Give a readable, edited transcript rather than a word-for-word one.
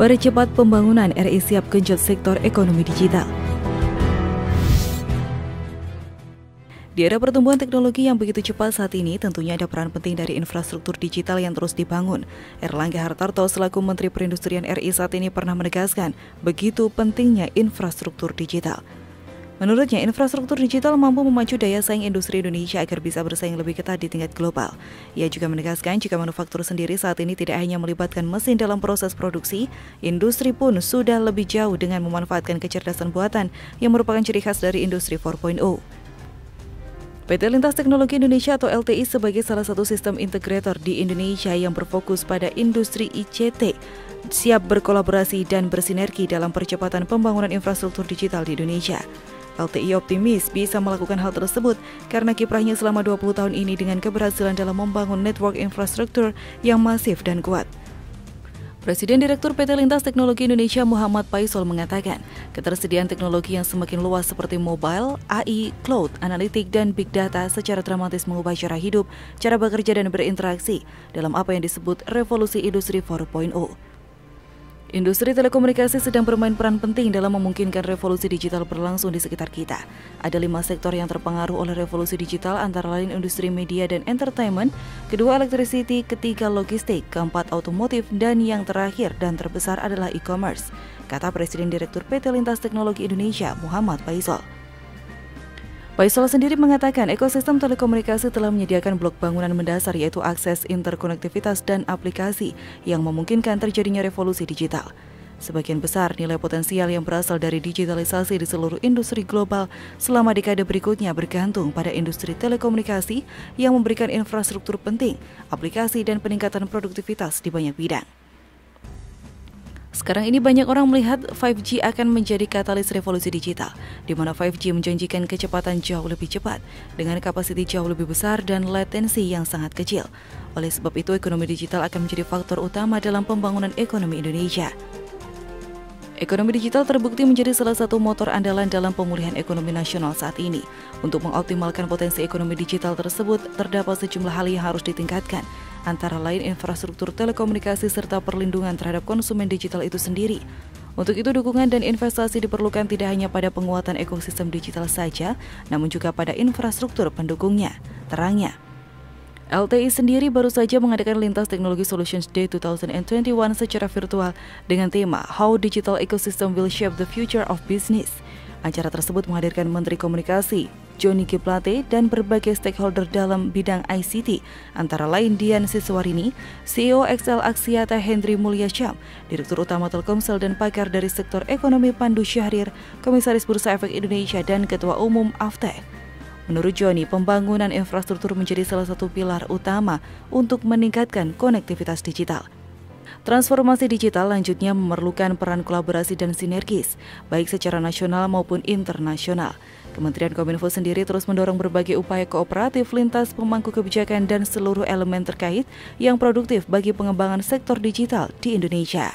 Percepat pembangunan, RI siap genjot sektor ekonomi digital. Di era pertumbuhan teknologi yang begitu cepat saat ini, tentunya ada peran penting dari infrastruktur digital yang terus dibangun. Erlangga Hartarto selaku Menteri Perindustrian RI saat ini pernah menegaskan begitu pentingnya infrastruktur digital. Menurutnya, infrastruktur digital mampu memacu daya saing industri Indonesia agar bisa bersaing lebih ketat di tingkat global. Ia juga menegaskan jika manufaktur sendiri saat ini tidak hanya melibatkan mesin dalam proses produksi, industri pun sudah lebih jauh dengan memanfaatkan kecerdasan buatan yang merupakan ciri khas dari industri 4.0. PT Lintas Teknologi Indonesia atau LTI sebagai salah satu sistem integrator di Indonesia yang berfokus pada industri ICT, siap berkolaborasi dan bersinergi dalam percepatan pembangunan infrastruktur digital di Indonesia. LTI optimis bisa melakukan hal tersebut karena kiprahnya selama 20 tahun ini dengan keberhasilan dalam membangun network infrastruktur yang masif dan kuat. Presiden Direktur PT Lintas Teknologi Indonesia Muhammad Paisol mengatakan, ketersediaan teknologi yang semakin luas seperti mobile, AI, cloud, analitik, dan big data secara dramatis mengubah cara hidup, cara bekerja dan berinteraksi dalam apa yang disebut revolusi industri 4.0. Industri telekomunikasi sedang bermain peran penting dalam memungkinkan revolusi digital berlangsung di sekitar kita. Ada 5 sektor yang terpengaruh oleh revolusi digital, antara lain industri media dan entertainment, kedua electricity, ketiga logistik, keempat otomotif, dan yang terakhir dan terbesar adalah e-commerce, kata Presiden Direktur PT Lintas Teknologi Indonesia Muhammad Paisol. Paisol sendiri mengatakan ekosistem telekomunikasi telah menyediakan blok bangunan mendasar yaitu akses interkonektivitas dan aplikasi yang memungkinkan terjadinya revolusi digital. Sebagian besar nilai potensial yang berasal dari digitalisasi di seluruh industri global selama dekade berikutnya bergantung pada industri telekomunikasi yang memberikan infrastruktur penting, aplikasi dan peningkatan produktivitas di banyak bidang. Sekarang ini banyak orang melihat 5G akan menjadi katalis revolusi digital, di mana 5G menjanjikan kecepatan jauh lebih cepat, dengan kapasiti jauh lebih besar dan latensi yang sangat kecil. Oleh sebab itu, ekonomi digital akan menjadi faktor utama dalam pembangunan ekonomi Indonesia. Ekonomi digital terbukti menjadi salah satu motor andalan dalam pemulihan ekonomi nasional saat ini. Untuk mengoptimalkan potensi ekonomi digital tersebut, terdapat sejumlah hal yang harus ditingkatkan, antara lain infrastruktur telekomunikasi serta perlindungan terhadap konsumen digital itu sendiri. Untuk itu, dukungan dan investasi diperlukan tidak hanya pada penguatan ekosistem digital saja, namun juga pada infrastruktur pendukungnya, terangnya. LTI sendiri baru saja mengadakan Lintas Technology Solutions Day 2021 secara virtual dengan tema How Digital Ecosystem Will Shape the Future of Business. Acara tersebut menghadirkan Menteri Komunikasi Johnny G. Plate dan berbagai stakeholder dalam bidang ICT, antara lain Dian Siswarini, CEO XL Axiata Hendry Mulyasyam, Direktur Utama Telkomsel dan pakar dari sektor ekonomi Pandu Syahrir, Komisaris Bursa Efek Indonesia dan Ketua Umum AFTE. Menurut Johnny, pembangunan infrastruktur menjadi salah satu pilar utama untuk meningkatkan konektivitas digital. Transformasi digital lanjutnya memerlukan peran kolaborasi dan sinergis, baik secara nasional maupun internasional. Kementerian Kominfo sendiri terus mendorong berbagai upaya kooperatif lintas pemangku kebijakan dan seluruh elemen terkait yang produktif bagi pengembangan sektor digital di Indonesia.